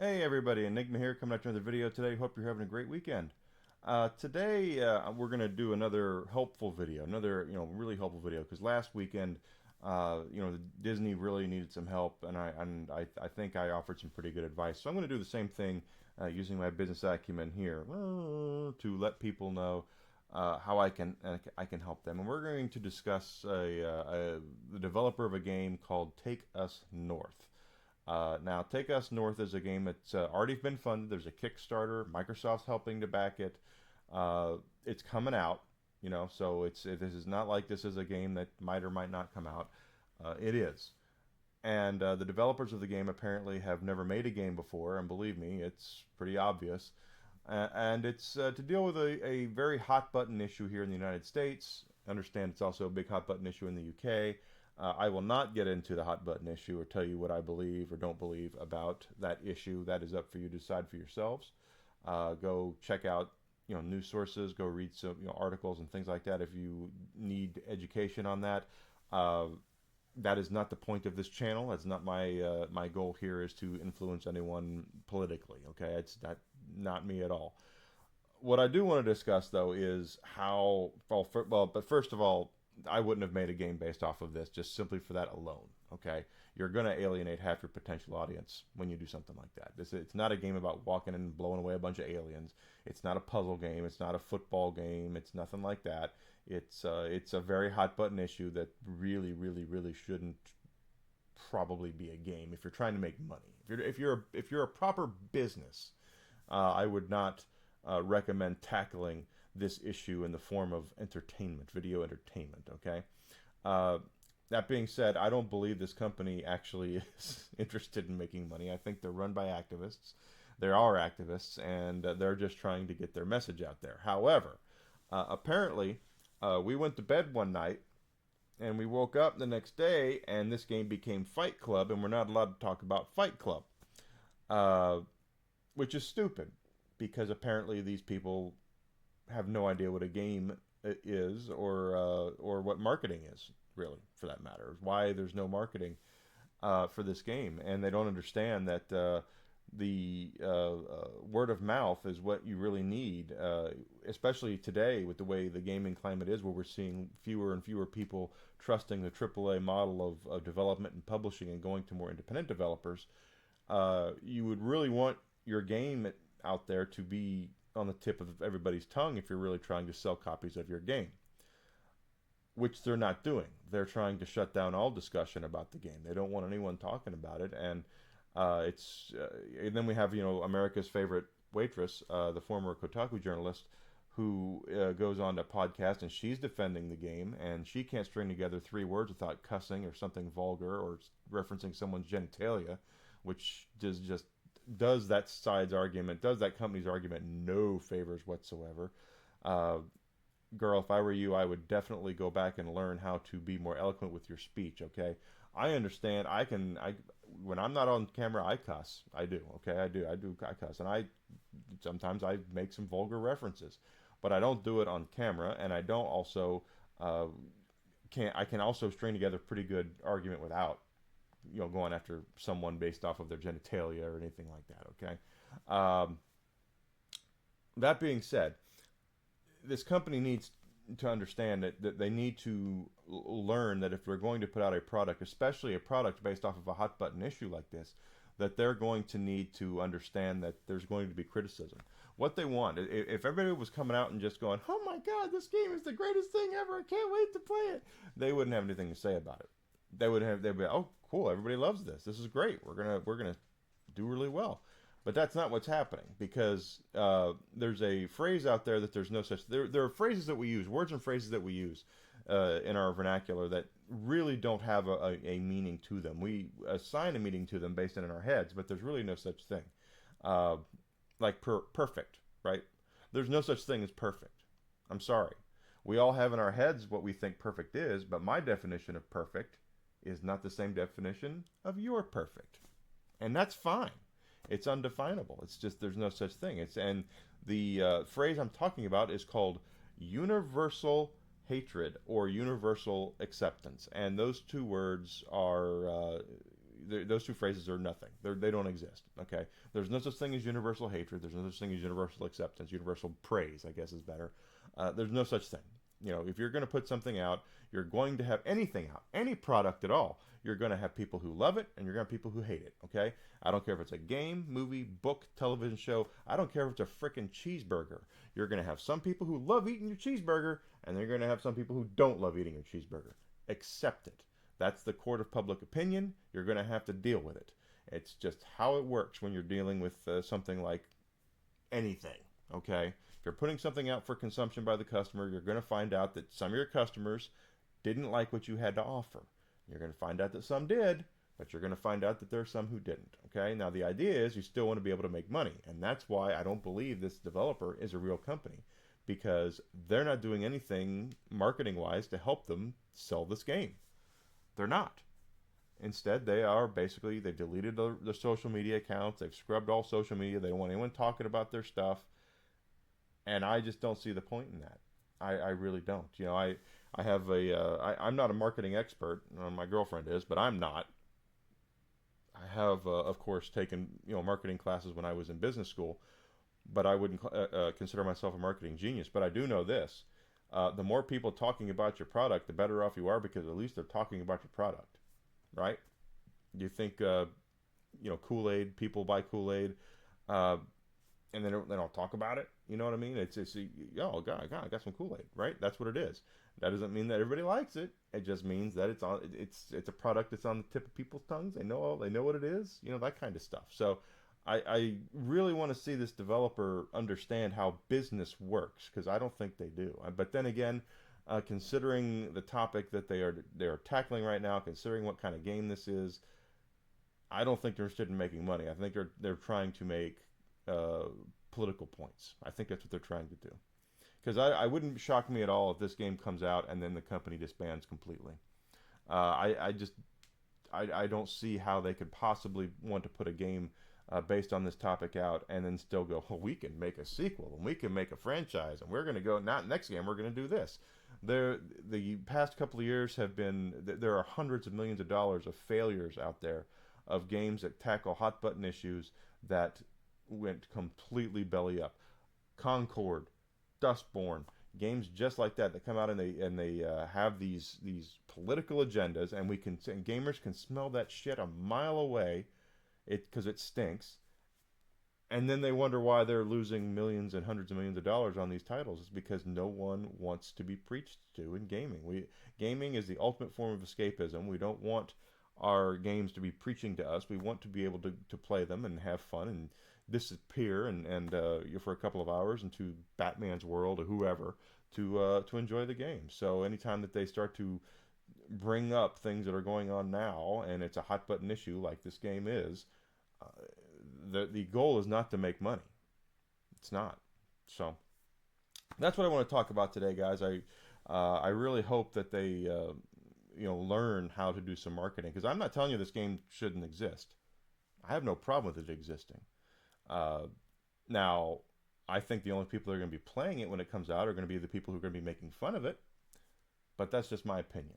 Hey everybody, Enigma here, coming at you with another video today. Hope you're having a great weekend. Today we're going to do another helpful video, another really helpful video, because last weekend, Disney really needed some help, and I think I offered some pretty good advice. So I'm going to do the same thing using my business acumen here to let people know how I can help them. And we're going to discuss the developer of a game called Take Us North. Now, Take Us North is a game that's already been funded. There's a Kickstarter. Microsoft's helping to back it. It's coming out, so this is not like this is a game that might or might not come out. It is. And the developers of the game apparently have never made a game before, and believe me, it's pretty obvious. And it's to deal with a very hot button issue here in the United States. Understand it's also a big hot button issue in the UK. I will not get into the hot button issue or tell you what I believe or don't believe about that issue. That is up for you to decide for yourselves. Go check out news sources. Go read some articles and things like that if you need education on that. That is not the point of this channel. That's not my goal here is to influence anyone politically. Okay, it's not me at all. What I do want to discuss though is how but first of all, I wouldn't have made a game based off of this just simply for that alone. Okay, you're gonna alienate half your potential audience when you do something like that. It's not a game about walking and blowing away a bunch of aliens. It's not a puzzle game. It's not a football game. It's nothing like that. It's a very hot button issue that really, really, really shouldn't probably be a game if you're trying to make money. If you're a proper business, I would not recommend tackling this issue in the form of entertainment, video entertainment. Okay. Uh, that being said, I don't believe this company actually is interested in making money. I think they're run by activists. There are activists, and they're just trying to get their message out there. However, apparently, we went to bed one night and we woke up the next day, and this game became Fight Club, and we're not allowed to talk about Fight Club, uh, which is stupid because apparently these people have no idea what a game is or what marketing is really for that matter. Why there's no marketing for this game, and they don't understand that the word of mouth is what you really need, especially today with the way the gaming climate is, where we're seeing fewer and fewer people trusting the AAA model of development and publishing and going to more independent developers. You would really want your game out there to be on the tip of everybody's tongue if you're really trying to sell copies of your game, which they're not doing. They're trying to shut down all discussion about the game. They don't want anyone talking about it, and and then we have America's favorite waitress, the former Kotaku journalist, who goes on to podcast and she's defending the game, and she can't string together three words without cussing or something vulgar or referencing someone's genitalia, which just does that side's argument, does that company's argument no favors whatsoever. Uh, Girl, if I were you, I would definitely go back and learn how to be more eloquent with your speech. Okay, I understand. I when I'm not on camera, I cuss. I do. Okay, I cuss, and I sometimes I make some vulgar references, but I don't do it on camera, and I don't also uh, I can also string together a pretty good argument without going after someone based off of their genitalia or anything like that. Okay. Um, that being said, this company needs to understand that they need to learn that if they're going to put out a product, especially a product based off of a hot button issue like this, that they're going to need to understand that there's going to be criticism. What they want, if everybody was coming out and just going, "Oh my God, this game is the greatest thing ever! I can't wait to play it," they wouldn't have anything to say about it. They'd be, "Oh, cool, everybody loves this. This is great. We're gonna do really well." But that's not what's happening because there's a phrase out there that there's no such. There are phrases that we use, words and phrases that we use in our vernacular that really don't have a meaning to them. We assign a meaning to them based on in our heads, but there's really no such thing. Uh, like perfect, right? There's no such thing as perfect. I'm sorry. We all have in our heads what we think perfect is, but my definition of perfect is not the same definition of your perfect, and that's fine. It's undefinable. It's just there's no such thing. And the phrase I'm talking about is called universal hatred or universal acceptance, and those two words are those two phrases are nothing. They don't exist. Okay, there's no such thing as universal hatred. There's no such thing as universal acceptance. Universal praise, I guess, is better. There's no such thing. You know, if you're going to put something out, you're going to have anything out, any product at all. You're going to have people who love it, and you're going to have people who hate it. Okay, I don't care if it's a game, movie, book, television show. I don't care if it's a frickin' cheeseburger. You're going to have some people who love eating your cheeseburger, and you're going to have some people who don't love eating your cheeseburger. Accept it. That's the court of public opinion. You're going to have to deal with it. It's just how it works when you're dealing with something like anything. Okay? If you're putting something out for consumption by the customer, you're going to find out that some of your customers didn't like what you had to offer. You're going to find out that some did, but you're going to find out that there are some who didn't. Okay? Now, the idea is you still want to be able to make money, and that's why I don't believe this developer is a real company, because they're not doing anything marketing-wise to help them sell this game. They're not. Instead, they are basically, they've deleted their social media accounts, they've scrubbed all social media, they don't want anyone talking about their stuff, and I just don't see the point in that. I really don't. You know, I have I'm not a marketing expert. My girlfriend is, but I'm not. I have, of course, taken marketing classes when I was in business school, but I wouldn't consider myself a marketing genius. But I do know this: the more people talking about your product, the better off you are, because at least they're talking about your product, right? You think Kool-Aid, people buy Kool-Aid, and they don't talk about it. You know what I mean? It's oh God, I got some Kool-Aid, right? That's what it is. That doesn't mean that everybody likes it. It just means that it's a product that's on the tip of people's tongues. They know what it is. That kind of stuff. So I really want to see this developer understand how business works, because I don't think they do. But then again, considering the topic that they are tackling right now, considering what kind of game this is, I don't think they're interested in making money. I think they're trying to make political points. I think that's what they're trying to do. Because I wouldn't shock me at all if this game comes out and then the company disbands completely. I don't see how they could possibly want to put a game based on this topic out and then still go, oh, we can make a sequel and we can make a franchise and we're going to go, not next game, we're going to do this. The past couple of years have been, there are hundreds of millions of dollars of failures out there of games that tackle hot button issues that went completely belly up. Concord, Dustborn, games just like that come out and they have these political agendas, and gamers can smell that shit a mile away, because it stinks, and then they wonder why they're losing millions and hundreds of millions of dollars on these titles. It's because no one wants to be preached to in gaming. Gaming is the ultimate form of escapism. We don't want our games to be preaching to us. We want to be able to play them and have fun and disappear and for a couple of hours into Batman's world or whoever to enjoy the game. So anytime that they start to bring up things that are going on now and it's a hot button issue like this game is, the goal is not to make money. It's not. So that's what I want to talk about today, guys. I really hope that they learn how to do some marketing, because I'm not telling you this game shouldn't exist. I have no problem with it existing. Now, I think the only people that are going to be playing it when it comes out are going to be the people who are going to be making fun of it, but that's just my opinion.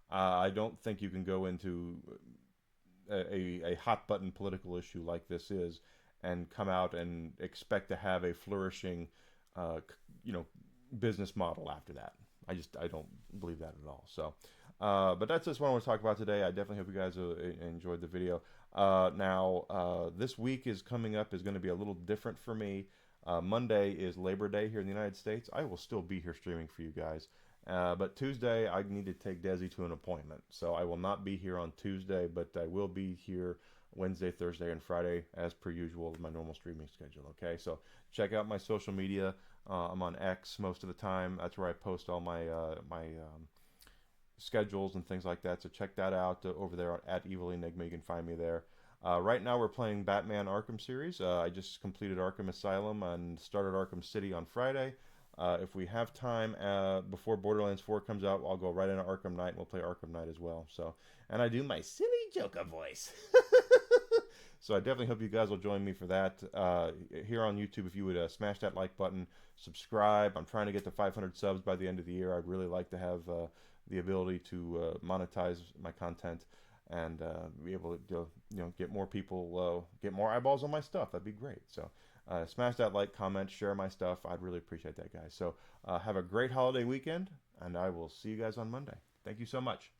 I don't think you can go into a hot button political issue like this is and come out and expect to have a flourishing business model after that. I don't believe that at all. So but that's just what I want to talk about today. I definitely hope you guys enjoyed the video. Now, this week is coming up is going to be a little different for me. Monday is Labor Day here in the United States. I will still be here streaming for you guys. But Tuesday, I need to take Desi to an appointment. So I will not be here on Tuesday, but I will be here Wednesday, Thursday, and Friday, as per usual, my normal streaming schedule. Okay, so check out my social media. I'm on X most of the time. That's where I post all my schedules and things like that. So check that out over there at Evil Enigma. You can find me there. Right now we're playing Batman Arkham series. I just completed Arkham Asylum and started Arkham City on Friday. If we have time before Borderlands 4 comes out, I'll go right into Arkham Knight and we'll play Arkham Knight as well. So, and I do my silly Joker voice. So I definitely hope you guys will join me for that. Here on YouTube, if you would smash that like button, subscribe. I'm trying to get to 500 subs by the end of the year. I'd really like to have the ability to monetize my content. and be able to get more people, get more eyeballs on my stuff. That'd be great. So smash that like, comment, share my stuff. I'd really appreciate that, guys. So have a great holiday weekend, and I will see you guys on Monday. Thank you so much.